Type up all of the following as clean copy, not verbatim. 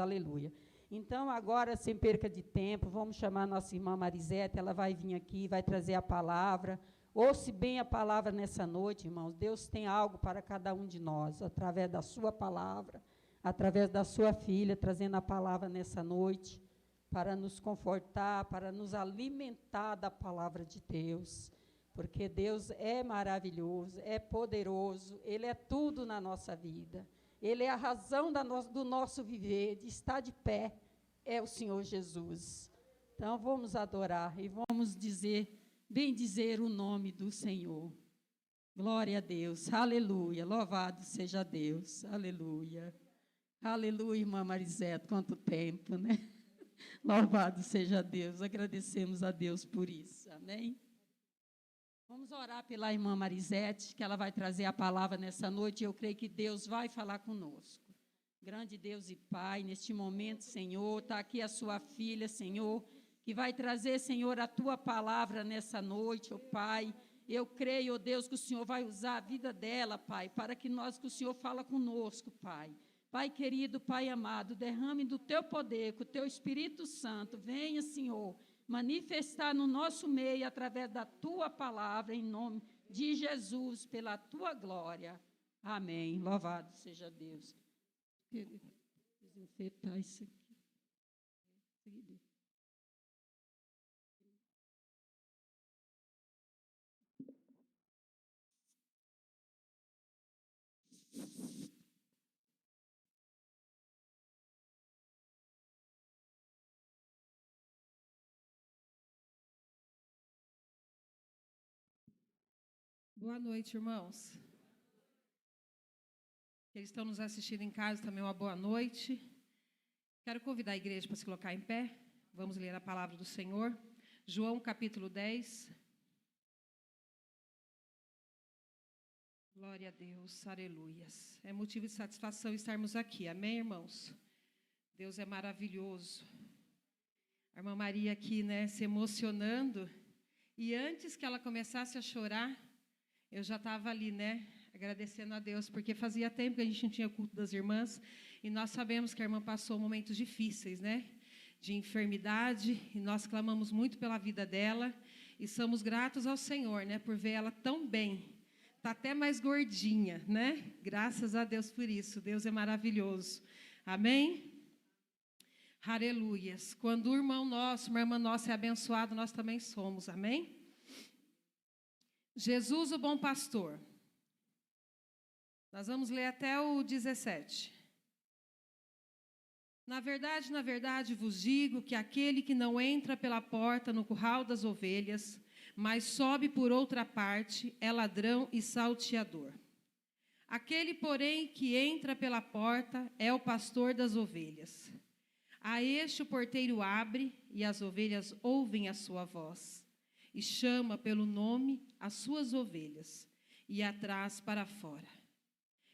aleluia. Então, agora, sem perca de tempo, vamos chamar a nossa irmã Marisete, ela vai vir aqui, vai trazer a palavra. Ouça bem a palavra nessa noite, irmãos. Deus tem algo para cada um de nós, através da sua palavra, através da sua filha, trazendo a palavra nessa noite, para nos confortar, para nos alimentar da palavra de Deus. Porque Deus é maravilhoso, é poderoso, Ele é tudo na nossa vida. Ele é a razão do nosso viver, de estar de pé, é o Senhor Jesus. Então, vamos adorar e vamos bendizer o nome do Senhor. Glória a Deus, aleluia, louvado seja Deus, aleluia. Aleluia, irmã Marisete, quanto tempo, né? Louvado seja Deus, agradecemos a Deus por isso, amém? Vamos orar pela irmã Marisete, que ela vai trazer a palavra nessa noite, e eu creio que Deus vai falar conosco. Grande Deus e Pai, neste momento, Senhor, está aqui a sua filha, Senhor, que vai trazer, Senhor, a tua palavra nessa noite, ó Pai. Eu creio, ó Deus, que o Senhor vai usar a vida dela, Pai, para que o Senhor fala conosco, Pai. Pai querido, Pai amado, derrame do teu poder, com o teu Espírito Santo, venha, Senhor, manifestar no nosso meio, através da tua palavra, em nome de Jesus, pela tua glória. Amém. Louvado seja Deus. Desinfetar isso aqui. Boa noite, irmãos. Eles estão nos assistindo em casa também, uma boa noite. Quero convidar a igreja para se colocar em pé. Vamos ler a palavra do Senhor. João, capítulo 10. Glória a Deus, aleluias. É motivo de satisfação estarmos aqui, amém, irmãos? Deus é maravilhoso. A irmã Maria aqui, né, se emocionando. E antes que ela começasse a chorar, eu já estava ali, né, agradecendo a Deus, porque fazia tempo que a gente não tinha culto das irmãs, e nós sabemos que a irmã passou momentos difíceis, né, de enfermidade, e nós clamamos muito pela vida dela, e somos gratos ao Senhor, né, por ver ela tão bem, está até mais gordinha, né, graças a Deus por isso, Deus é maravilhoso, amém? Aleluias, quando um irmão nosso, uma irmã nossa é abençoado, nós também somos, amém? Jesus, o bom pastor. Nós vamos ler até o 17. Na verdade vos digo que aquele que não entra pela porta no curral das ovelhas, mas sobe por outra parte, é ladrão e salteador. Aquele, porém, que entra pela porta é o pastor das ovelhas. A este o porteiro abre, e as ovelhas ouvem a sua voz. E chama pelo nome as suas ovelhas, e a traz para fora.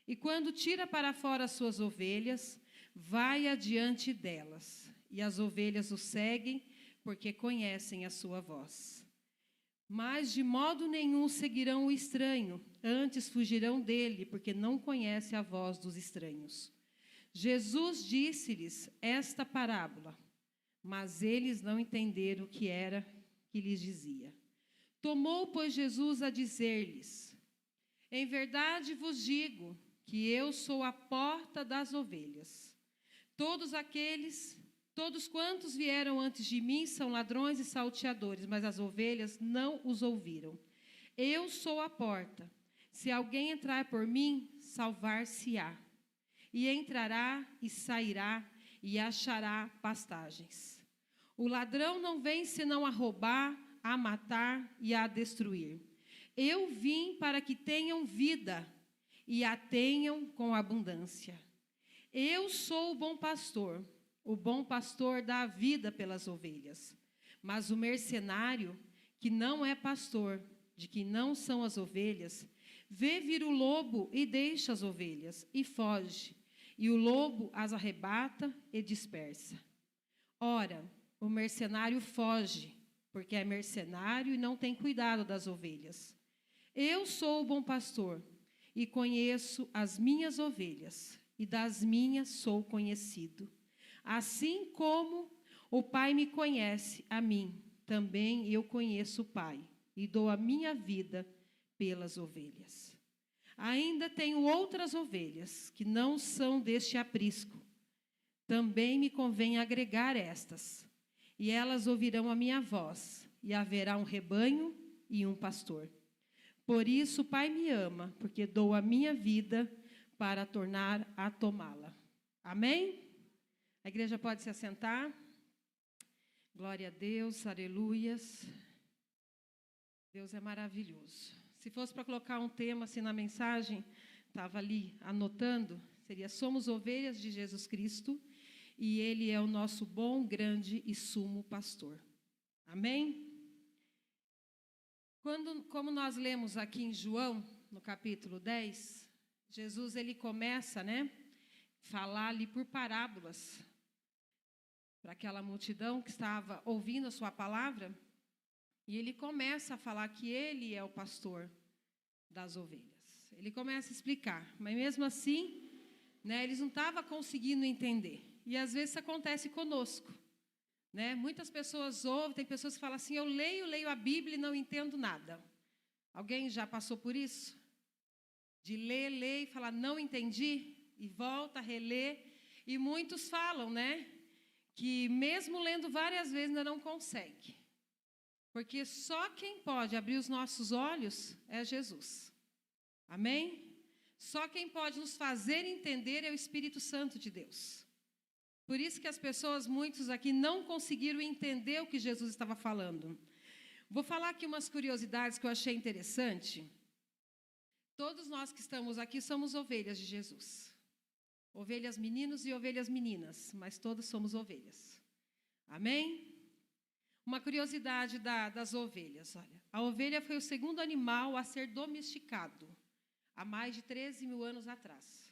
E quando tira para fora as suas ovelhas, vai adiante delas, e as ovelhas o seguem, porque conhecem a sua voz. Mas de modo nenhum seguirão o estranho, antes fugirão dele, porque não conhecem a voz dos estranhos. Jesus disse-lhes esta parábola, mas eles não entenderam o que era que lhes dizia. Tomou, pois, Jesus a dizer-lhes: em verdade vos digo que eu sou a porta das ovelhas. Todos quantos vieram antes de mim são ladrões e salteadores, mas as ovelhas não os ouviram. Eu sou a porta. Se alguém entrar por mim, salvar-se-á. E entrará e sairá e achará pastagens. O ladrão não vem senão a roubar, a matar e a destruir. Eu vim para que tenham vida e a tenham com abundância. Eu sou o bom pastor. O bom pastor dá a vida pelas ovelhas. Mas o mercenário, que não é pastor, de que não são as ovelhas, vê vir o lobo e deixa as ovelhas e foge. E o lobo as arrebata e dispersa. Ora, o mercenário foge, porque é mercenário e não tem cuidado das ovelhas. Eu sou o bom pastor e conheço as minhas ovelhas, e das minhas sou conhecido. Assim como o Pai me conhece a mim, também eu conheço o Pai, e dou a minha vida pelas ovelhas. Ainda tenho outras ovelhas, que não são deste aprisco. Também me convém agregar estas, e elas ouvirão a minha voz, e haverá um rebanho e um pastor. Por isso o Pai me ama, porque dou a minha vida para tornar a tomá-la. Amém? A igreja pode se assentar. Glória a Deus, aleluias. Deus é maravilhoso. Se fosse para colocar um tema assim na mensagem, estava ali anotando, seria: somos ovelhas de Jesus Cristo e Ele é o nosso bom, grande e sumo pastor. Amém? Como nós lemos aqui em João, no capítulo 10, Jesus ele começa, falar ali por parábolas para aquela multidão que estava ouvindo a sua palavra, e ele começa a falar que ele é o pastor das ovelhas. Ele começa a explicar, mas mesmo assim, eles não estavam conseguindo entender. E às vezes isso acontece conosco. Muitas pessoas ouvem, tem pessoas que falam assim: eu leio a Bíblia e não entendo nada. Alguém já passou por isso? De ler e falar: não entendi, e volta a reler. E muitos falam, que mesmo lendo várias vezes ainda não consegue. Porque só quem pode abrir os nossos olhos é Jesus. Amém? Só quem pode nos fazer entender é o Espírito Santo de Deus. Por isso que as pessoas, muitos aqui, não conseguiram entender o que Jesus estava falando. Vou falar aqui umas curiosidades que eu achei interessante. Todos nós que estamos aqui somos ovelhas de Jesus. Ovelhas meninos e ovelhas meninas, mas todos somos ovelhas. Amém? Uma curiosidade das ovelhas. Olha, a ovelha foi o segundo animal a ser domesticado, há mais de 13 mil anos atrás.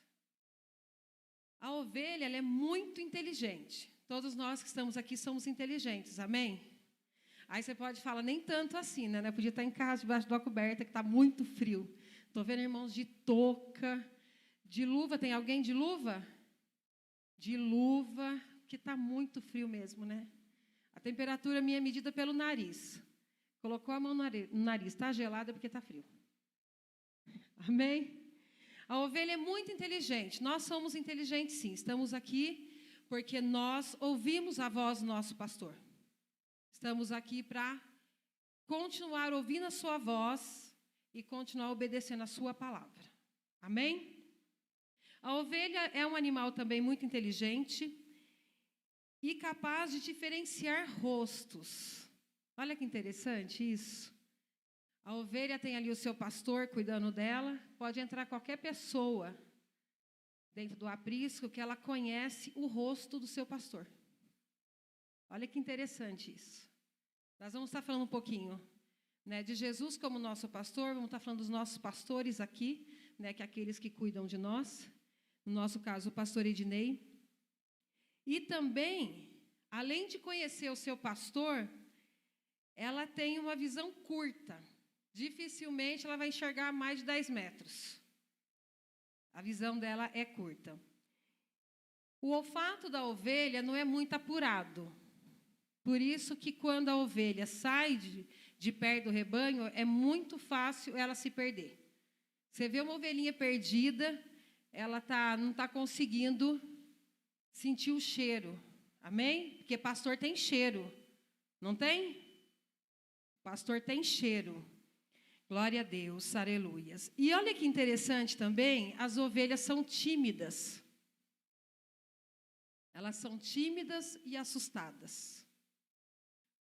A ovelha ela é muito inteligente. Todos nós que estamos aqui somos inteligentes, amém? Aí você pode falar: nem tanto assim, né? Podia estar em casa, debaixo de uma coberta, que está muito frio. Estou vendo irmãos de touca, de luva. Tem alguém de luva? De luva, que está muito frio mesmo, A temperatura minha é medida pelo nariz. Colocou a mão no nariz, está gelada porque está frio. Amém? A ovelha é muito inteligente. Nós somos inteligentes, sim. Estamos aqui porque nós ouvimos a voz do nosso pastor. Estamos aqui para continuar ouvindo a sua voz e continuar obedecendo a sua palavra. Amém? A ovelha é um animal também muito inteligente e capaz de diferenciar rostos. Olha que interessante isso. A ovelha tem ali o seu pastor cuidando dela. Pode entrar qualquer pessoa dentro do aprisco que ela conhece o rosto do seu pastor. Olha que interessante isso. Nós vamos estar falando um pouquinho de Jesus como nosso pastor. Vamos estar falando dos nossos pastores aqui, que é aqueles que cuidam de nós. No nosso caso, o pastor Ednei. E também, além de conhecer o seu pastor, ela tem uma visão curta. Dificilmente ela vai enxergar mais de 10 metros. A visão dela é curta. O olfato da ovelha não é muito apurado. Por isso que quando a ovelha sai de perto do rebanho, é muito fácil ela se perder. Você vê uma ovelhinha perdida, ela não está conseguindo sentir o cheiro. Amém? Porque pastor tem cheiro. Não tem? Pastor tem cheiro. Glória a Deus, aleluias. E olha que interessante também, as ovelhas são tímidas. Elas são tímidas e assustadas.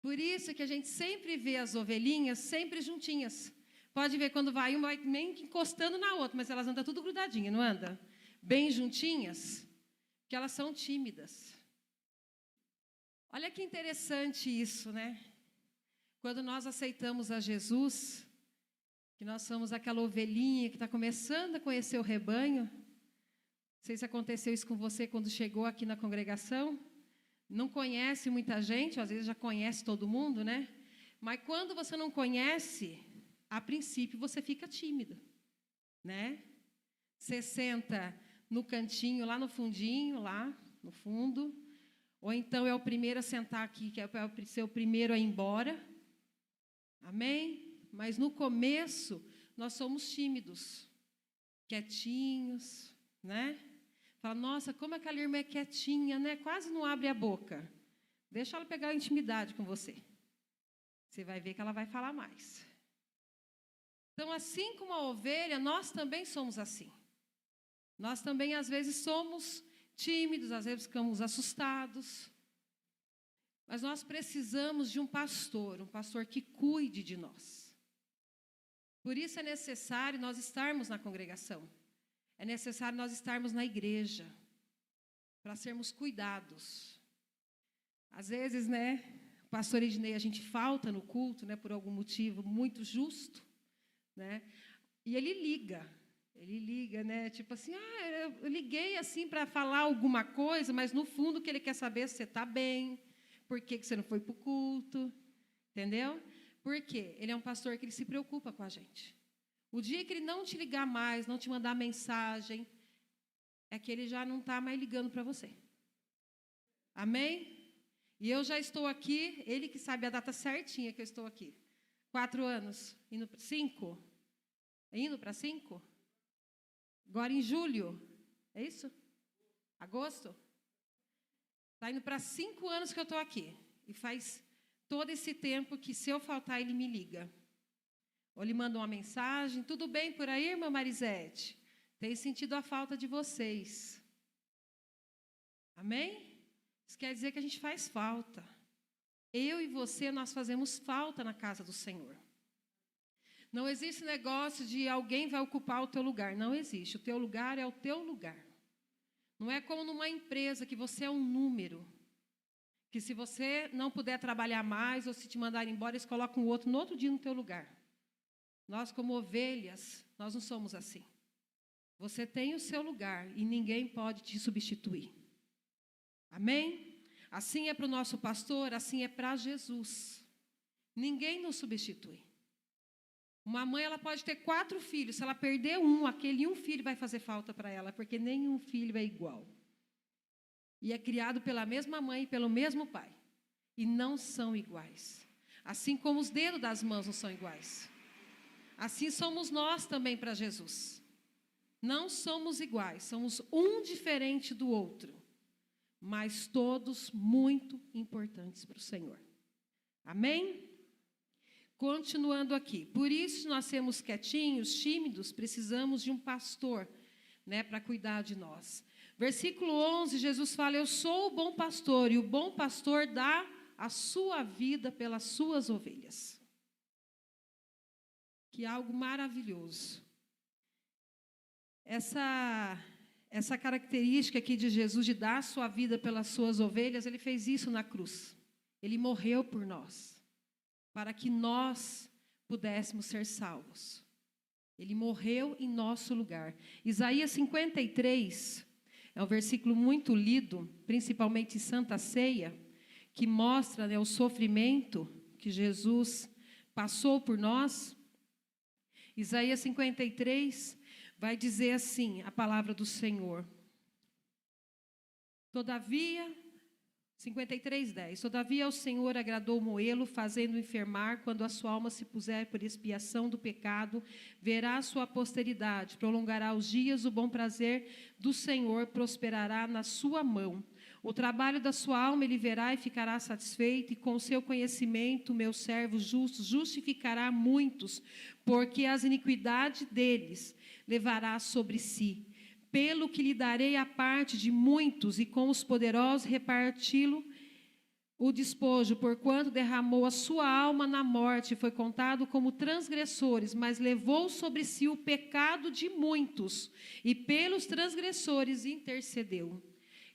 Por isso que a gente sempre vê as ovelhinhas sempre juntinhas. Pode ver quando vai uma, vai meio encostando na outra, mas elas andam tudo grudadinhas, não anda? Bem juntinhas, porque elas são tímidas. Olha que interessante isso, Quando nós aceitamos a Jesus, que nós somos aquela ovelhinha que está começando a conhecer o rebanho. Não sei se aconteceu isso com você quando chegou aqui na congregação. Não conhece muita gente, às vezes já conhece todo mundo, Mas quando você não conhece, a princípio você fica tímido, Você senta no cantinho, lá no fundinho, lá no fundo, Ou então é o primeiro a sentar aqui, que é ser o primeiro a ir embora. Amém? Mas no começo, nós somos tímidos, quietinhos, né? Fala, nossa, como aquela irmã é quietinha, né? Quase não abre a boca. Deixa ela pegar a intimidade com você. Você vai ver que ela vai falar mais. Então, assim como a ovelha, nós também somos assim. Nós também, às vezes, somos tímidos, às vezes ficamos assustados. Mas nós precisamos de um pastor que cuide de nós. Por isso é necessário nós estarmos na congregação. É necessário nós estarmos na igreja, para sermos cuidados. Às vezes, né, o pastor Ednei, a gente falta no culto, né, por algum motivo muito justo, né, e ele liga, né, tipo assim, eu liguei assim para falar alguma coisa, mas no fundo o que ele quer saber é se você está bem, por que você não foi para o culto, entendeu? Por quê? Ele é um pastor que ele se preocupa com a gente. O dia que ele não te ligar mais, não te mandar mensagem, é que ele já não está mais ligando para você. Amém? E eu já estou aqui, ele que sabe a data certinha que eu estou aqui. 4 anos, 5? Indo para 5? Agora em julho, é isso? Agosto? Está indo para 5 anos que eu estou aqui. E faz todo esse tempo que, se eu faltar, ele me liga. Ou ele manda uma mensagem, tudo bem por aí, irmã Marisete? Tenho sentido a falta de vocês. Amém? Isso quer dizer que a gente faz falta. Eu e você, nós fazemos falta na casa do Senhor. Não existe negócio de alguém vai ocupar o teu lugar. Não existe. O teu lugar é o teu lugar. Não é como numa empresa que você é um número. Que se você não puder trabalhar mais, ou se te mandarem embora, eles colocam o outro no outro dia no teu lugar. Nós, como ovelhas, nós não somos assim. Você tem o seu lugar e ninguém pode te substituir. Amém? Assim é para o nosso pastor, assim é para Jesus. Ninguém nos substitui. Uma mãe, ela pode ter 4 filhos. Se ela perder aquele um filho vai fazer falta para ela, porque nenhum filho é igual. E é criado pela mesma mãe e pelo mesmo pai. E não são iguais. Assim como os dedos das mãos não são iguais. Assim somos nós também para Jesus. Não somos iguais, somos um diferente do outro. Mas todos muito importantes para o Senhor. Amém? Continuando aqui. Por isso nós sermos quietinhos, tímidos, precisamos de um pastor, né, para cuidar de nós. Versículo 11, Jesus fala, eu sou o bom pastor, e o bom pastor dá a sua vida pelas suas ovelhas. Que é algo maravilhoso. Essa característica aqui de Jesus, de dar a sua vida pelas suas ovelhas, ele fez isso na cruz. Ele morreu por nós, para que nós pudéssemos ser salvos. Ele morreu em nosso lugar. Isaías 53 é um versículo muito lido, principalmente em Santa Ceia, que mostra, né, o sofrimento que Jesus passou por nós. Isaías 53 vai dizer assim, a palavra do Senhor. Todavia, 53:10. Todavia o Senhor agradou Moê-lo, fazendo enfermar, quando a sua alma se puser por expiação do pecado, verá a sua posteridade, prolongará os dias, o bom prazer do Senhor prosperará na sua mão. O trabalho da sua alma ele verá e ficará satisfeito, e com o seu conhecimento, meu servo justo, justificará muitos, porque as iniquidades deles levará sobre si. Pelo que lhe darei a parte de muitos, e com os poderosos reparti-lo o despojo, porquanto derramou a sua alma na morte, foi contado como transgressores, mas levou sobre si o pecado de muitos, e pelos transgressores intercedeu.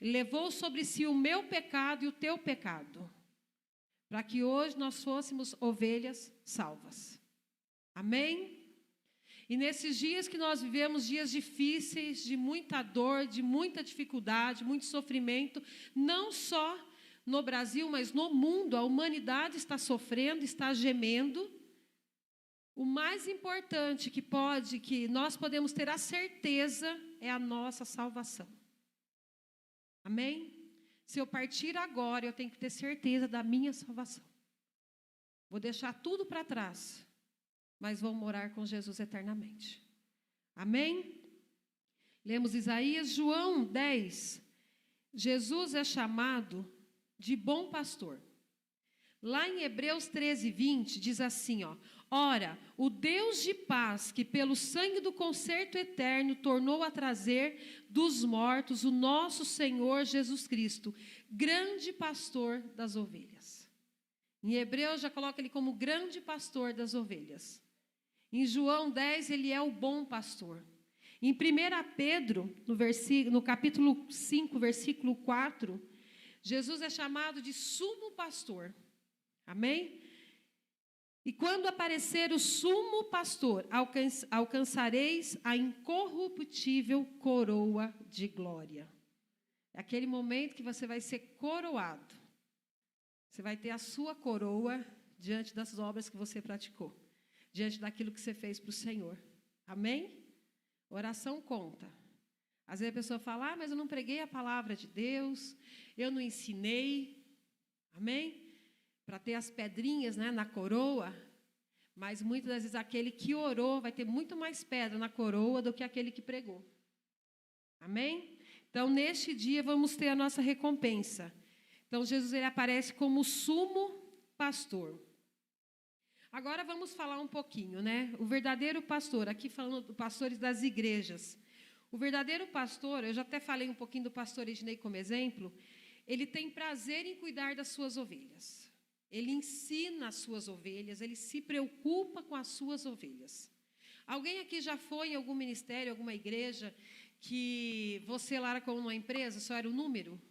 Ele levou sobre si o meu pecado e o teu pecado, para que hoje nós fôssemos ovelhas salvas. Amém? E nesses dias que nós vivemos, dias difíceis, de muita dor, de muita dificuldade, muito sofrimento, não só no Brasil, mas no mundo, a humanidade está sofrendo, está gemendo. O mais importante que nós podemos ter a certeza é a nossa salvação. Amém? Se eu partir agora, eu tenho que ter certeza da minha salvação. Vou deixar tudo para trás, mas vou morar com Jesus eternamente. Amém? Lemos Isaías, João 10. Jesus é chamado de bom pastor. Lá em Hebreus 13, 20, diz assim, ó: ora, o Deus de paz, que pelo sangue do concerto eterno tornou a trazer dos mortos o nosso Senhor Jesus Cristo, grande pastor das ovelhas. Em Hebreus já coloca ele como grande pastor das ovelhas. Em João 10, ele é o bom pastor. Em 1 Pedro, no capítulo 5, versículo 4, Jesus é chamado de sumo pastor. Amém? E quando aparecer o sumo pastor, alcançareis a incorruptível coroa de glória. É aquele momento que você vai ser coroado. Você vai ter a sua coroa diante das obras que você praticou, diante daquilo que você fez para o Senhor. Amém? Oração conta. Às vezes a pessoa fala, mas eu não preguei a palavra de Deus, eu não ensinei. Amém? Para ter as pedrinhas, né, na coroa, mas muitas das vezes aquele que orou vai ter muito mais pedra na coroa do que aquele que pregou. Amém? Então, neste dia, vamos ter a nossa recompensa. Então, Jesus ele aparece como sumo pastor. Agora, vamos falar um pouquinho, né? O verdadeiro pastor, aqui falando dos pastores das igrejas. O verdadeiro pastor, eu já até falei um pouquinho do pastor Ednei como exemplo, ele tem prazer em cuidar das suas ovelhas. Ele ensina as suas ovelhas, ele se preocupa com as suas ovelhas. Alguém aqui já foi em algum ministério, alguma igreja, que você lá era como uma empresa, só era o número?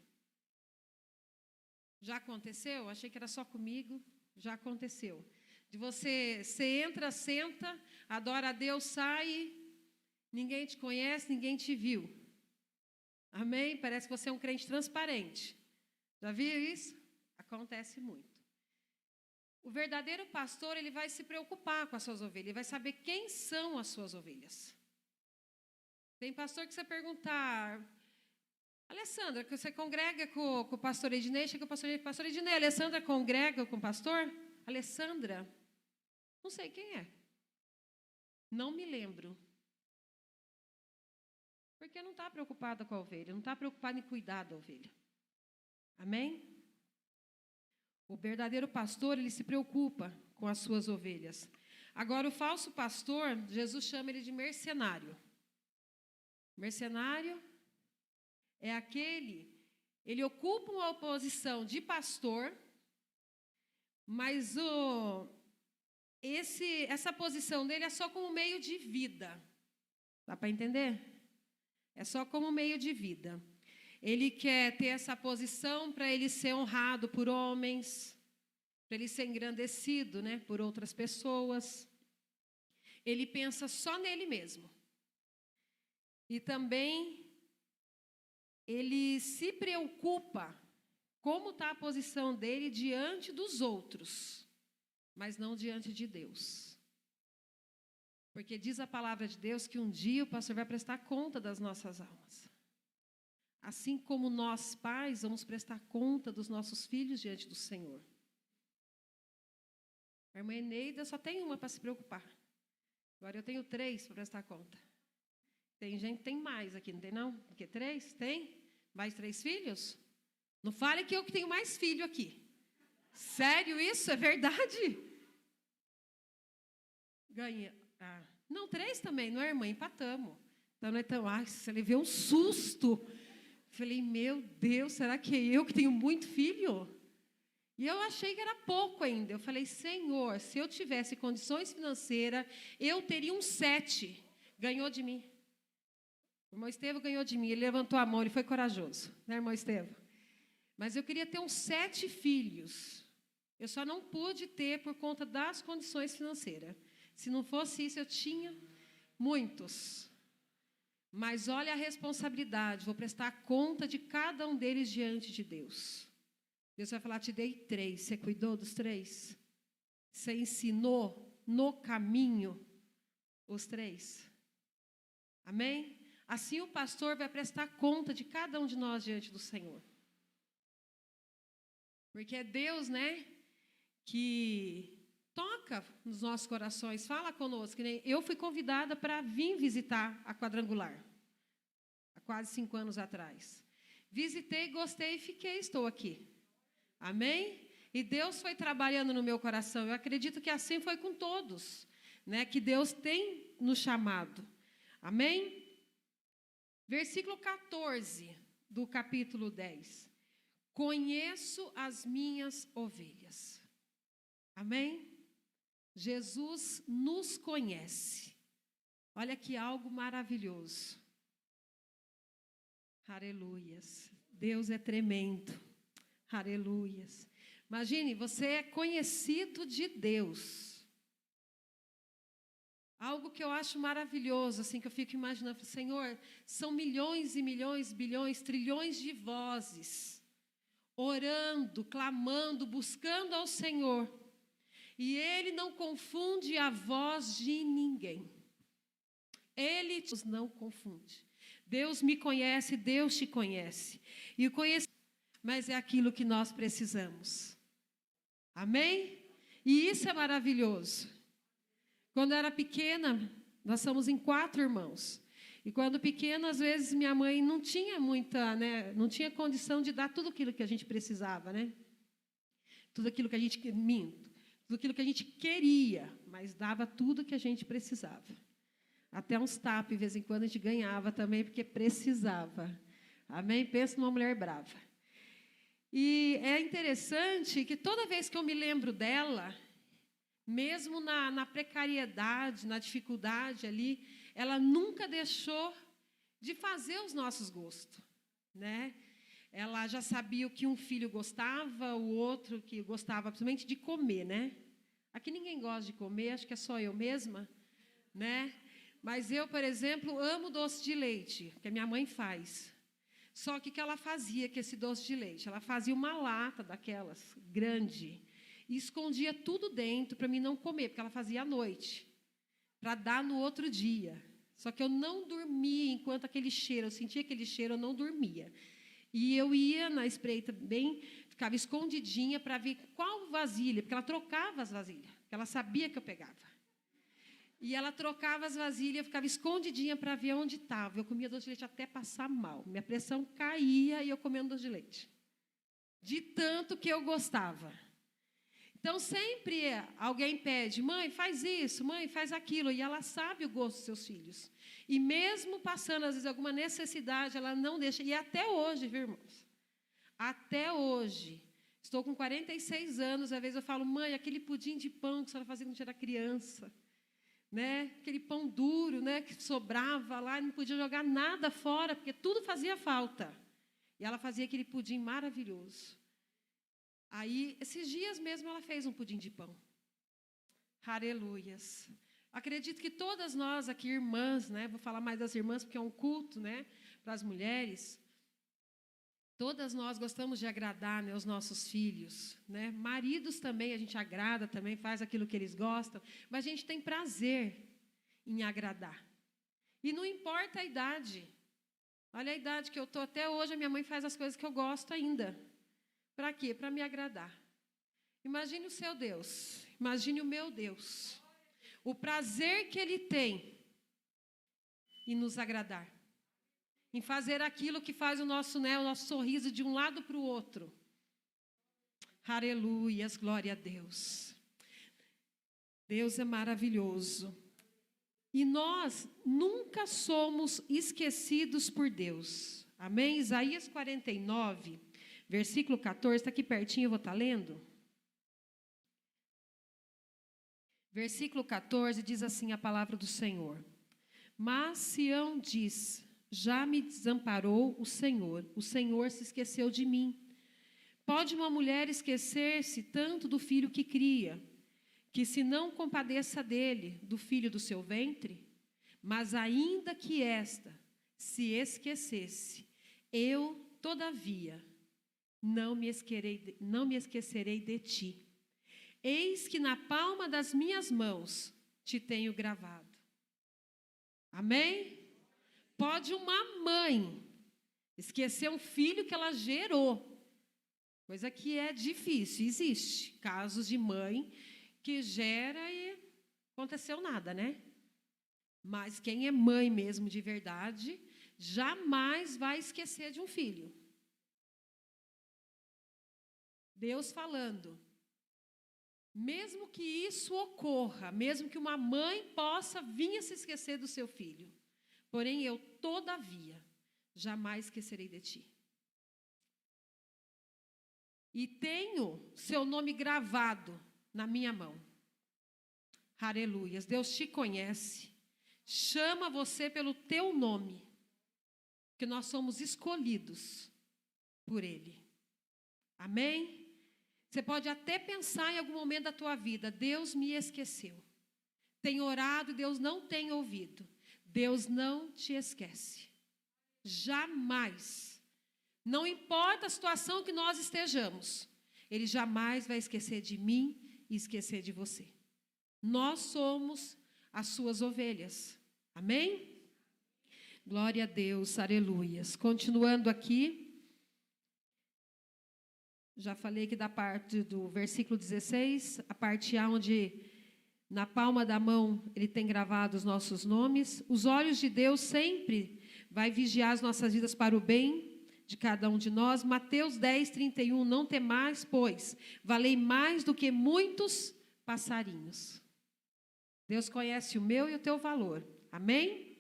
Já aconteceu? Achei que era só comigo. Já aconteceu. De você entra, senta, adora a Deus, sai, ninguém te conhece, ninguém te viu. Amém? Parece que você é um crente transparente. Já viu isso? Acontece muito. O verdadeiro pastor, ele vai se preocupar com as suas ovelhas, ele vai saber quem são as suas ovelhas. Tem pastor que você perguntar, Alessandra, que você congrega com o pastor Ednei, chega o pastor Ednei, Alessandra congrega com o pastor? Alessandra, não sei quem é. Não me lembro. Porque não está preocupada com a ovelha, não está preocupada em cuidar da ovelha. Amém? O verdadeiro pastor, ele se preocupa com as suas ovelhas. Agora, o falso pastor, Jesus chama ele de mercenário. Mercenário é ele ocupa uma posição de pastor, mas essa posição dele é só como meio de vida. Dá para entender? É só como meio de vida. Ele quer ter essa posição para ele ser honrado por homens, para ele ser engrandecido, né, por outras pessoas. Ele pensa só nele mesmo. E também ele se preocupa como está a posição dele diante dos outros, mas não diante de Deus. Porque diz a palavra de Deus que um dia o pastor vai prestar conta das nossas almas. Assim como nós, pais, vamos prestar conta dos nossos filhos diante do Senhor. A irmã Eneida só tem uma para se preocupar. Agora eu tenho 3 para prestar conta. Tem gente que tem mais aqui, não tem não? Porque 3? Tem? Mais 3 filhos? Não fale que eu que tenho mais filho aqui. Sério isso? É verdade? Ganha. Não, 3 também, não é, irmã? Empatamos. Então não é tão... você levou um susto. Falei, meu Deus, será que é eu que tenho muito filho? E eu achei que era pouco ainda. Eu falei, Senhor, se eu tivesse condições financeiras, eu teria um 7. Ganhou de mim. O irmão Estevão ganhou de mim. Ele levantou a mão, ele foi corajoso. Né, irmão Estevão? Mas eu queria ter uns 7 filhos. Eu só não pude ter por conta das condições financeiras. Se não fosse isso, eu tinha muitos. Mas olha a responsabilidade, vou prestar conta de cada um deles diante de Deus. Deus vai falar, te dei 3, você cuidou dos 3? Você ensinou no caminho os 3? Amém? Assim o pastor vai prestar conta de cada um de nós diante do Senhor. Porque é Deus, né, que toca nos nossos corações, fala conosco. Que nem eu fui convidada para vir visitar a Quadrangular, há quase 5 anos atrás. Visitei, gostei e fiquei, estou aqui. Amém? E Deus foi trabalhando no meu coração. Eu acredito que assim foi com todos, né, que Deus tem nos chamado. Amém? Versículo 14 do capítulo 10. Conheço as minhas ovelhas. Amém? Jesus nos conhece. Olha que algo maravilhoso. Aleluias. Deus é tremendo. Aleluias. Imagine, você é conhecido de Deus. Algo que eu acho maravilhoso, assim, que eu fico imaginando, Senhor, são milhões e milhões, bilhões, trilhões de vozes, orando, clamando, buscando ao Senhor. E Ele não confunde a voz de ninguém. Ele nos não confunde. Deus me conhece, Deus te conhece. E o conhecimento, mas é aquilo que nós precisamos. Amém? E isso é maravilhoso. Quando eu era pequena, nós somos em 4 irmãos. E quando pequena, às vezes, minha mãe não tinha muita, né, não tinha condição de dar tudo aquilo que a gente precisava, né? Tudo aquilo que a gente tudo aquilo que a gente queria, mas dava tudo que a gente precisava. Até uns tapas, de vez em quando, a gente ganhava também, porque precisava. Amém? Pensa numa mulher brava. E é interessante que toda vez que eu me lembro dela, mesmo na precariedade, na dificuldade ali, ela nunca deixou de fazer os nossos gostos, né? Ela já sabia o que um filho gostava, o outro que gostava, principalmente de comer, né? Aqui ninguém gosta de comer, acho que é só eu mesma, né? Mas eu, por exemplo, amo doce de leite, que a minha mãe faz. Só que o que ela fazia com esse doce de leite? Ela fazia uma lata daquelas, grande, e escondia tudo dentro para mim não comer, porque ela fazia à noite, para dar no outro dia. Só que eu não dormia enquanto aquele cheiro, eu sentia aquele cheiro, eu não dormia. E eu ia na espreita, ficava escondidinha para ver qual vasilha, porque ela trocava as vasilhas, porque ela sabia que eu pegava. E ela trocava as vasilhas, eu ficava escondidinha para ver onde estava. Eu comia doce de leite até passar mal. Minha pressão caía e eu comendo doce de leite. De tanto que eu gostava. Então, sempre alguém pede, mãe, faz isso, mãe, faz aquilo. E ela sabe o gosto dos seus filhos. E mesmo passando, às vezes, alguma necessidade, ela não deixa. E até hoje, viu, irmãos? Até hoje. Estou com 46 anos, às vezes eu falo, mãe, aquele pudim de pão que a senhora fazia quando era criança, né? Aquele pão duro, né, que sobrava lá, não podia jogar nada fora, porque tudo fazia falta. E ela fazia aquele pudim maravilhoso. Aí, esses dias mesmo, ela fez um pudim de pão. Aleluias. Acredito que todas nós aqui, irmãs, né, vou falar mais das irmãs, porque é um culto, né, para as mulheres. Todas nós gostamos de agradar, né, os nossos filhos, né? Maridos também, a gente agrada também, faz aquilo que eles gostam, mas a gente tem prazer em agradar. E não importa a idade. Olha a idade que eu estou, até hoje a minha mãe faz as coisas que eu gosto ainda. Para quê? Para me agradar. Imagine o seu Deus, imagine o meu Deus. O prazer que Ele tem em nos agradar. Em fazer aquilo que faz o nosso sorriso de um lado para o outro. Aleluias, glória a Deus. Deus é maravilhoso. E nós nunca somos esquecidos por Deus. Amém? Isaías 49, versículo 14, está aqui pertinho, eu vou estar lendo. Versículo 14 diz assim a palavra do Senhor. Mas Sião diz, já me desamparou o Senhor se esqueceu de mim. Pode uma mulher esquecer-se tanto do filho que cria, que se não compadeça dele, do filho do seu ventre? Mas ainda que esta se esquecesse, eu, todavia, não me esquecerei de ti. Eis que na palma das minhas mãos te tenho gravado. Amém? Pode uma mãe esquecer um filho que ela gerou, Coisa que é difícil, existe casos de mãe que gera e aconteceu nada, né? Mas quem é mãe mesmo de verdade, jamais vai esquecer de um filho. Deus falando, mesmo que isso ocorra, mesmo que uma mãe possa vir a se esquecer do seu filho, porém eu, todavia, jamais esquecerei de ti. E tenho seu nome gravado na minha mão. Aleluias. Deus te conhece. Chama você pelo teu nome. Porque nós somos escolhidos por Ele. Amém? Você pode até pensar em algum momento da tua vida, Deus me esqueceu. Tem orado e Deus não tem ouvido. Deus não te esquece. Jamais. Não importa a situação que nós estejamos, Ele jamais vai esquecer de mim e esquecer de você. Nós somos as suas ovelhas. Amém? Glória a Deus, aleluias. Continuando aqui, já falei que da parte do versículo 16, a parte A onde na palma da mão Ele tem gravado os nossos nomes. Os olhos de Deus sempre vai vigiar as nossas vidas para o bem de cada um de nós. Mateus 10, 31, não temais, pois valei mais do que muitos passarinhos. Deus conhece o meu e o teu valor. Amém?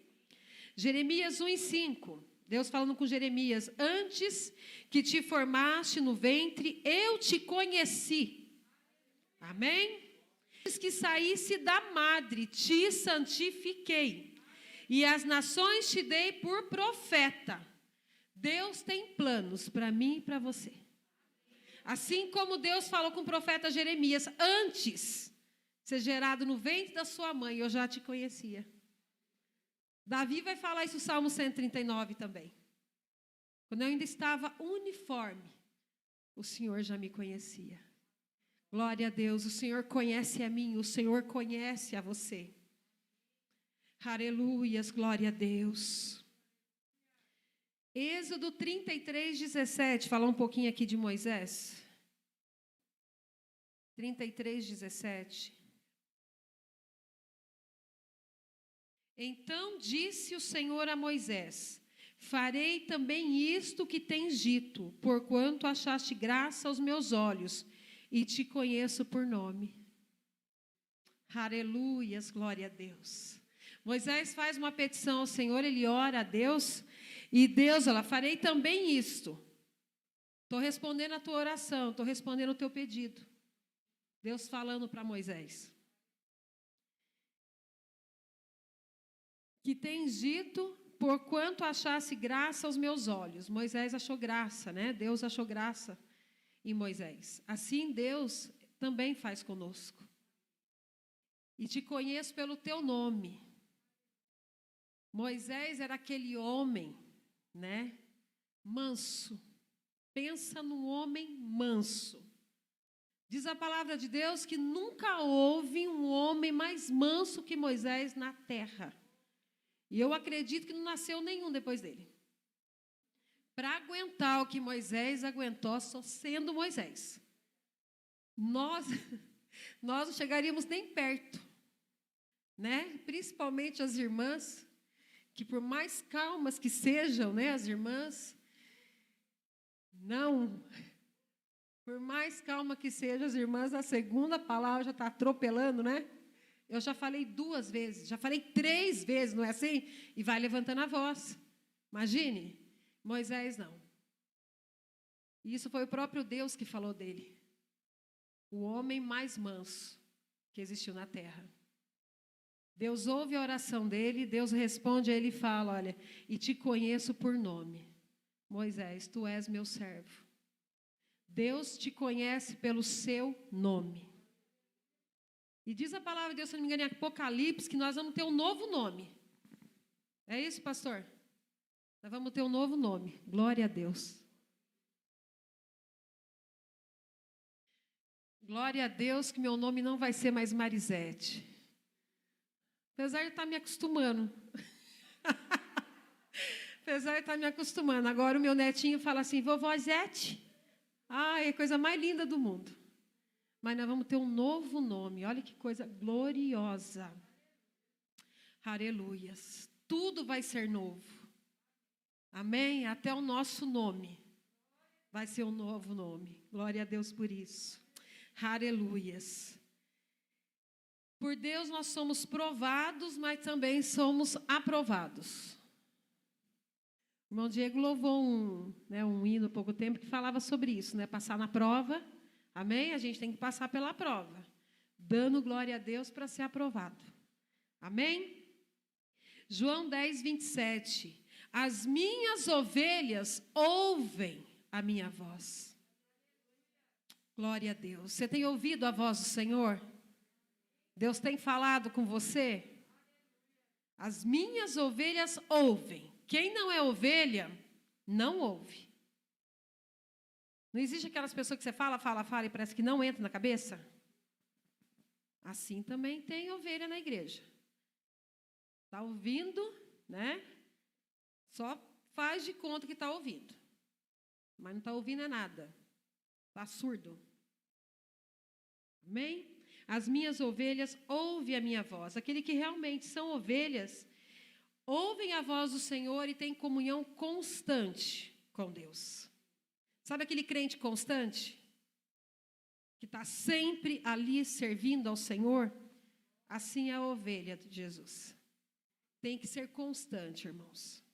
Jeremias 1, 5, Deus falando com Jeremias, antes que te formaste no ventre, eu te conheci. Amém? Antes que saísse da madre, te santifiquei, e as nações te dei por profeta. Deus tem planos para mim e para você. Assim como Deus falou com o profeta Jeremias, antes de ser gerado no ventre da sua mãe, eu já te conhecia. Davi vai falar isso no Salmo 139 também. Quando eu ainda estava uniforme, o Senhor já me conhecia. Glória a Deus, o Senhor conhece a mim, o Senhor conhece a você. Aleluias, glória a Deus. Êxodo 33, 17, falar um pouquinho aqui de Moisés. 33, 17. Então disse o Senhor a Moisés, farei também isto que tens dito, porquanto achaste graça aos meus olhos, e te conheço por nome. Aleluias, glória a Deus. Moisés faz uma petição ao Senhor, ele ora a Deus, e Deus, farei também isto. Estou respondendo a tua oração, estou respondendo o teu pedido. Deus falando para Moisés. Que tens dito, porquanto achasse graça aos meus olhos. Moisés achou graça, né? Deus achou graça em Moisés. Assim Deus também faz conosco. E te conheço pelo teu nome. Moisés era aquele homem, né? Manso. Pensa num homem manso. Diz a palavra de Deus que nunca houve um homem mais manso que Moisés na terra. E eu acredito que não nasceu nenhum depois dele. Para aguentar o que Moisés aguentou, só sendo Moisés. Nós não chegaríamos nem perto, né? Principalmente as irmãs, que por mais calmas que sejam, né, as irmãs, não, por mais calma que sejam as irmãs, a segunda palavra já está atropelando, né? Eu já falei 2 vezes, já falei 3 vezes, não é assim? E vai levantando a voz. Imagine, Moisés não. E isso foi o próprio Deus que falou dele. O homem mais manso que existiu na terra. Deus ouve a oração dele, Deus responde a ele e fala, olha, e te conheço por nome. Moisés, tu és meu servo. Deus te conhece pelo seu nome. E diz a palavra de Deus, se não me engano, em Apocalipse, que nós vamos ter um novo nome. É isso, pastor? Nós vamos ter um novo nome. Glória a Deus. Glória a Deus que meu nome não vai ser mais Marisete. Apesar de estar me acostumando. Apesar de estar me acostumando. Agora o meu netinho fala assim, vovó Zete. É a coisa mais linda do mundo. Mas nós vamos ter um novo nome. Olha que coisa gloriosa. Aleluias. Tudo vai ser novo. Amém? Até o nosso nome vai ser um novo nome. Glória a Deus por isso. Aleluias. Por Deus nós somos provados, mas também somos aprovados. O irmão Diego louvou um hino há pouco tempo que falava sobre isso, né? Passar na prova. Amém? A gente tem que passar pela prova, dando glória a Deus para ser aprovado. Amém? João 10, 27. As minhas ovelhas ouvem a minha voz. Glória a Deus. Você tem ouvido a voz do Senhor? Deus tem falado com você? As minhas ovelhas ouvem. Quem não é ovelha, não ouve. Não existe aquelas pessoas que você fala e parece que não entra na cabeça? Assim também tem ovelha na igreja. Está ouvindo, né? Só faz de conta que está ouvindo. Mas não está ouvindo é nada. Está surdo. Amém? As minhas ovelhas ouvem a minha voz. Aquele que realmente são ovelhas, ouvem a voz do Senhor e têm comunhão constante com Deus. Sabe aquele crente constante? Que está sempre ali servindo ao Senhor? Assim é a ovelha de Jesus. Tem que ser constante, irmãos.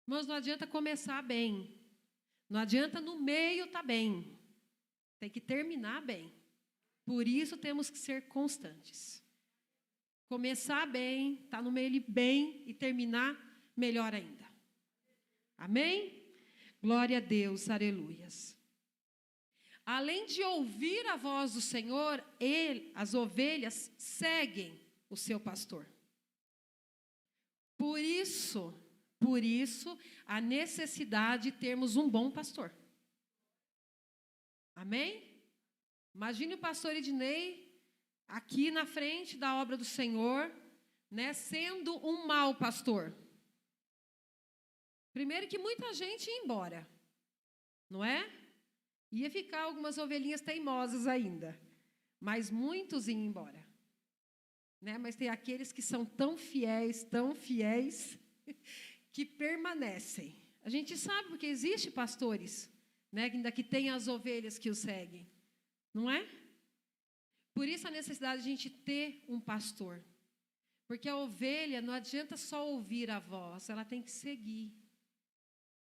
Irmãos, não adianta começar bem. Não adianta no meio estar bem. Tem que terminar bem. Por isso temos que ser constantes. Começar bem, estar no meio bem e terminar melhor ainda. Amém? Glória a Deus, aleluias. Além de ouvir a voz do Senhor, as ovelhas seguem o seu pastor. Por isso, a necessidade de termos um bom pastor. Amém? Imagine o pastor Ednei aqui na frente da obra do Senhor, né, sendo um mau pastor. Primeiro que muita gente ia embora, não é? Ia ficar algumas ovelhinhas teimosas ainda, mas muitos iam embora. Né? Mas tem aqueles que são tão fiéis, que permanecem. A gente sabe porque existem pastores, né, ainda que tem as ovelhas que o seguem. Não é? Por isso a necessidade de a gente ter um pastor. Porque a ovelha não adianta só ouvir a voz, ela tem que seguir.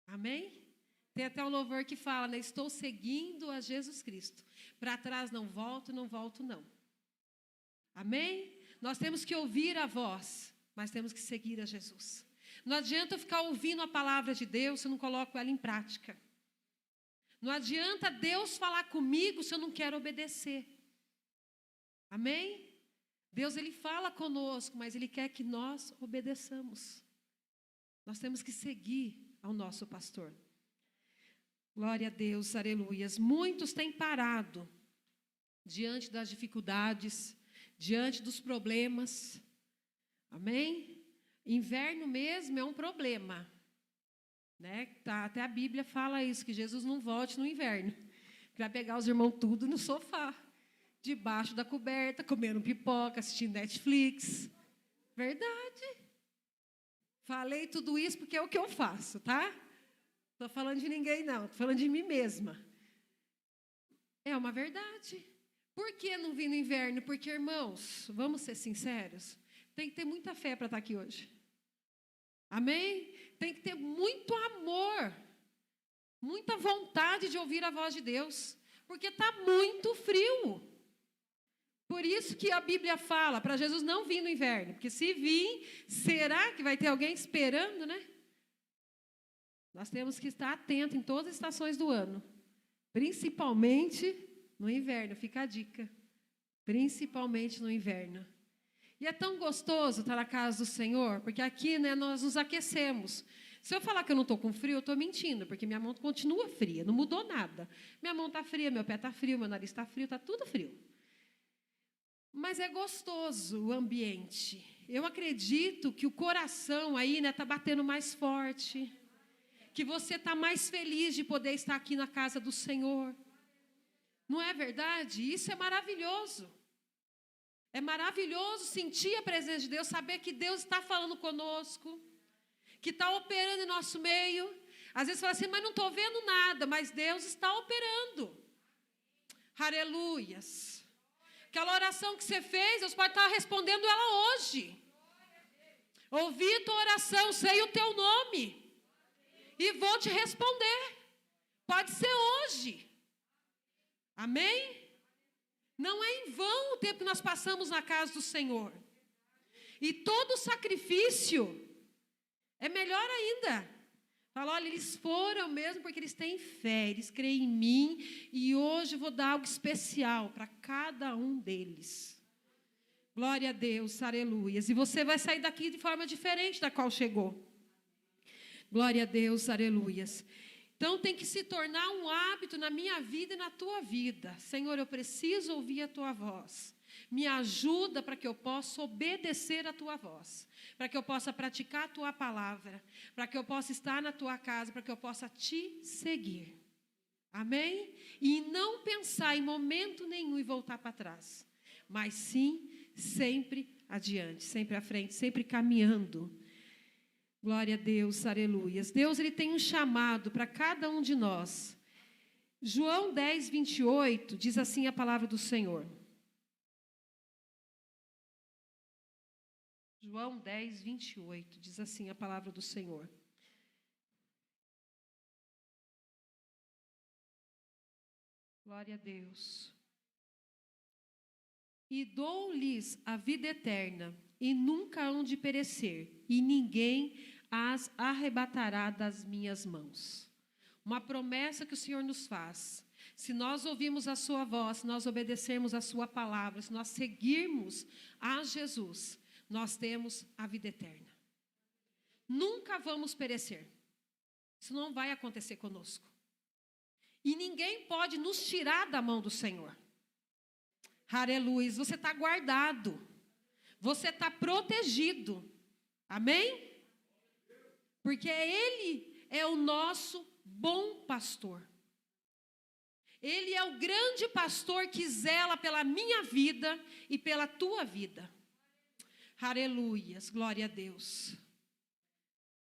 Amém? Tem até um louvor que fala, né? Estou seguindo a Jesus Cristo. Para trás não volto não. Amém? Nós temos que ouvir a voz, mas temos que seguir a Jesus. Não adianta eu ficar ouvindo a palavra de Deus se eu não coloco ela em prática. Não adianta Deus falar comigo se eu não quero obedecer. Amém? Deus, Ele fala conosco, mas Ele quer que nós obedeçamos. Nós temos que seguir ao nosso pastor. Glória a Deus, aleluias. Muitos têm parado diante das dificuldades, diante dos problemas. Amém? Inverno mesmo é um problema. Né? Até a Bíblia fala isso, que Jesus não volte no inverno. Vai pegar os irmãos tudo no sofá, debaixo da coberta, comendo pipoca, assistindo Netflix. Verdade. Falei tudo isso porque é o que eu faço, tá? Estou falando de ninguém, não. Estou falando de mim mesma. É uma verdade. Por que não vim no inverno? Porque, irmãos, vamos ser sinceros, tem que ter muita fé para estar aqui hoje. Amém? Tem que ter muito amor, muita vontade de ouvir a voz de Deus, porque está muito frio. Por isso que a Bíblia fala para Jesus não vir no inverno, porque se vir, será que vai ter alguém esperando, né? Nós temos que estar atentos em todas as estações do ano, principalmente no inverno, fica a dica, principalmente no inverno. E é tão gostoso estar na casa do Senhor, porque aqui, né, nós nos aquecemos. Se eu falar que eu não estou com frio, eu estou mentindo, porque minha mão continua fria, não mudou nada. Minha mão está fria, meu pé está frio, meu nariz está frio, está tudo frio. Mas é gostoso o ambiente. Eu acredito que o coração aí está batendo mais forte, que você está mais feliz de poder estar aqui na casa do Senhor. Não é verdade? Isso é maravilhoso. É maravilhoso sentir a presença de Deus, saber que Deus está falando conosco, que está operando em nosso meio. Às vezes você fala assim, mas não estou vendo nada, mas Deus está operando. Aleluias. Aquela oração que você fez, Deus pode estar respondendo ela hoje. Ouvi tua oração, sei o teu nome, e vou te responder. Pode ser hoje. Amém? Não é em vão o tempo que nós passamos na casa do Senhor. E todo sacrifício é melhor ainda. Fala, olha, eles foram mesmo porque eles têm fé, eles creem em mim, e hoje eu vou dar algo especial para cada um deles. Glória a Deus, aleluias. E você vai sair daqui de forma diferente da qual chegou. Glória a Deus, aleluias. Então, tem que se tornar um hábito na minha vida e na tua vida. Senhor, eu preciso ouvir a tua voz. Me ajuda para que eu possa obedecer a tua voz. Para que eu possa praticar a tua palavra. Para que eu possa estar na tua casa. Para que eu possa te seguir. Amém? E não pensar em momento nenhum e voltar para trás. Mas sim, sempre adiante, sempre à frente, sempre caminhando. Glória a Deus, aleluias. Deus, ele tem um chamado para cada um de nós. João 10, 28, diz assim a palavra do Senhor. João 10, 28, diz assim a palavra do Senhor. Glória a Deus. E dou-lhes a vida eterna, e nunca hão de perecer, e ninguém as arrebatará das minhas mãos. Uma promessa que o Senhor nos faz. Se nós ouvirmos a sua voz, se nós obedecermos a sua palavra, se nós seguirmos a Jesus, nós temos a vida eterna. Nunca vamos perecer. Isso não vai acontecer conosco. E ninguém pode nos tirar da mão do Senhor. Aleluia. Você está guardado. Você está protegido. Amém? Porque Ele é o nosso bom pastor. Ele é o grande pastor que zela pela minha vida e pela tua vida. Aleluias, glória a Deus.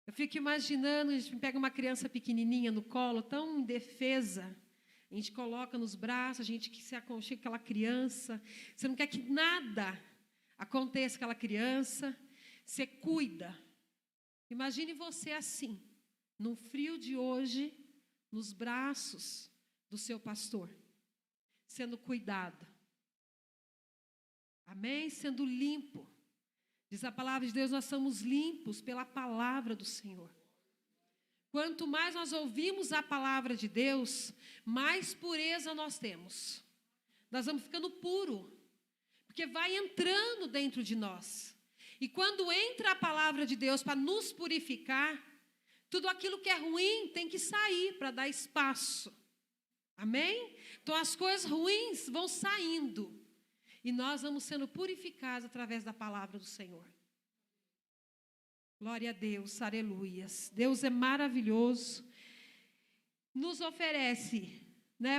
Eu fico imaginando, a gente pega uma criança pequenininha no colo, tão indefesa, a gente coloca nos braços, a gente que se aconchega com aquela criança, você não quer que nada aconteça com aquela criança, você cuida. Imagine você assim, no frio de hoje, nos braços do seu pastor, sendo cuidado. Amém? Sendo limpo. Diz a palavra de Deus, nós somos limpos pela palavra do Senhor. Quanto mais nós ouvimos a palavra de Deus, mais pureza nós temos. Nós vamos ficando puro, porque vai entrando dentro de nós. E quando entra a palavra de Deus para nos purificar, tudo aquilo que é ruim tem que sair para dar espaço. Amém? Então as coisas ruins vão saindo. E nós vamos sendo purificados através da palavra do Senhor. Glória a Deus, aleluias. Deus é maravilhoso. Nos oferece,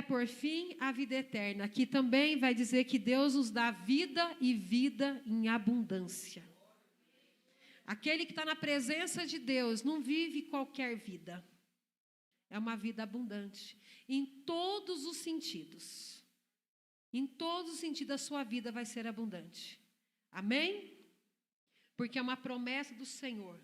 por fim, a vida eterna. Aqui também vai dizer que Deus nos dá vida e vida em abundância. Aquele que está na presença de Deus não vive qualquer vida. É uma vida abundante. Em todos os sentidos. Em todos os sentidos, a sua vida vai ser abundante. Amém? Porque é uma promessa do Senhor.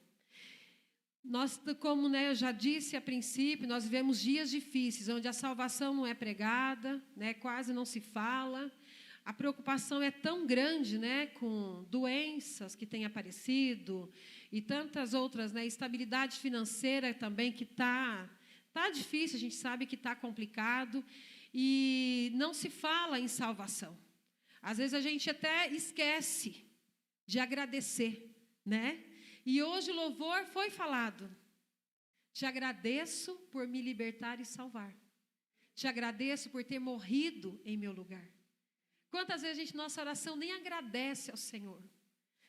Nós, como eu já disse a princípio, nós vivemos dias difíceis, onde a salvação não é pregada, quase não se fala. A preocupação é tão grande, com doenças que têm aparecido e tantas outras, estabilidade financeira também que tá difícil, a gente sabe que está complicado. E não se fala em salvação. Às vezes a gente até esquece de agradecer, E hoje o louvor foi falado. Te agradeço por me libertar e salvar. Te agradeço por ter morrido em meu lugar. Quantas vezes nossa oração nem agradece ao Senhor.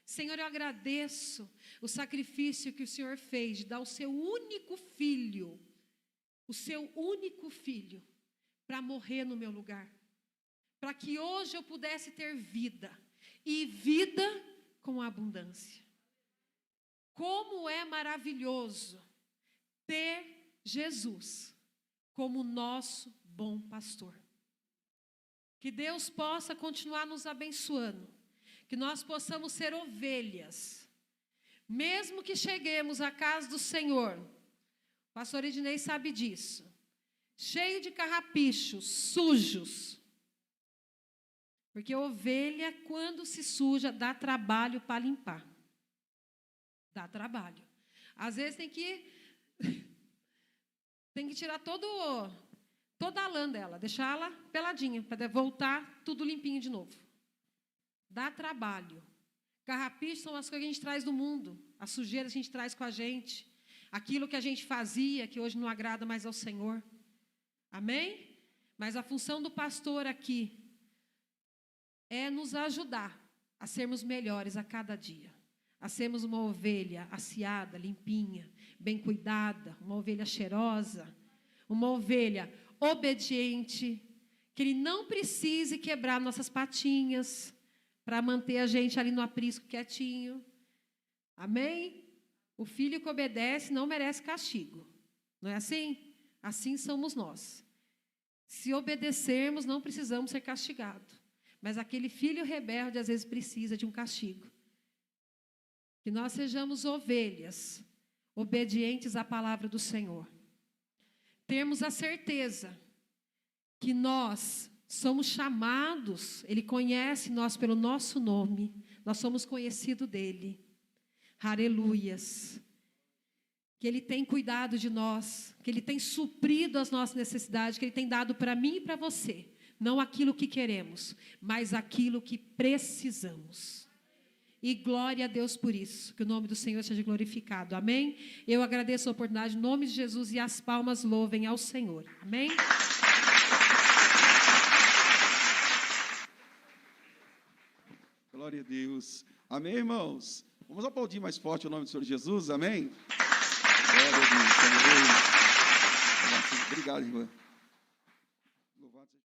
Senhor, eu agradeço o sacrifício que o Senhor fez de dar o seu único filho o seu único filho para morrer no meu lugar, para que hoje eu pudesse ter vida, e vida com abundância. Como é maravilhoso ter Jesus como nosso bom pastor. Que Deus possa continuar nos abençoando, que nós possamos ser ovelhas, mesmo que cheguemos à casa do Senhor, o pastor Ednei sabe disso, cheio de carrapichos, sujos, porque ovelha, quando se suja, dá trabalho para limpar. Dá trabalho. Às vezes tem que tirar toda a lã dela, deixá-la peladinha, para voltar tudo limpinho de novo. Dá trabalho. Carrapichos são as coisas que a gente traz do mundo, as sujeiras que a gente traz com a gente, aquilo que a gente fazia, que hoje não agrada mais ao Senhor. Amém? Mas a função do pastor aqui é nos ajudar a sermos melhores a cada dia, a sermos uma ovelha aciada, limpinha, bem cuidada, uma ovelha cheirosa, uma ovelha obediente, que Ele não precise quebrar nossas patinhas para manter a gente ali no aprisco quietinho. Amém? O filho que obedece não merece castigo. Não é assim? Assim somos nós. Se obedecermos, não precisamos ser castigados. Mas aquele filho rebelde, às vezes, precisa de um castigo. Que nós sejamos ovelhas, obedientes à palavra do Senhor. Termos a certeza que nós somos chamados, Ele conhece nós pelo nosso nome, nós somos conhecidos dEle. Aleluias. Que Ele tem cuidado de nós, que Ele tem suprido as nossas necessidades, que Ele tem dado para mim e para você. Não aquilo que queremos, mas aquilo que precisamos. E glória a Deus por isso, que o nome do Senhor seja glorificado, amém? Eu agradeço a oportunidade, em nome de Jesus, e as palmas louvem ao Senhor, amém? Glória a Deus, amém, irmãos? Vamos aplaudir mais forte o nome do Senhor Jesus, amém? Glória a Deus, amém. Obrigado, irmã.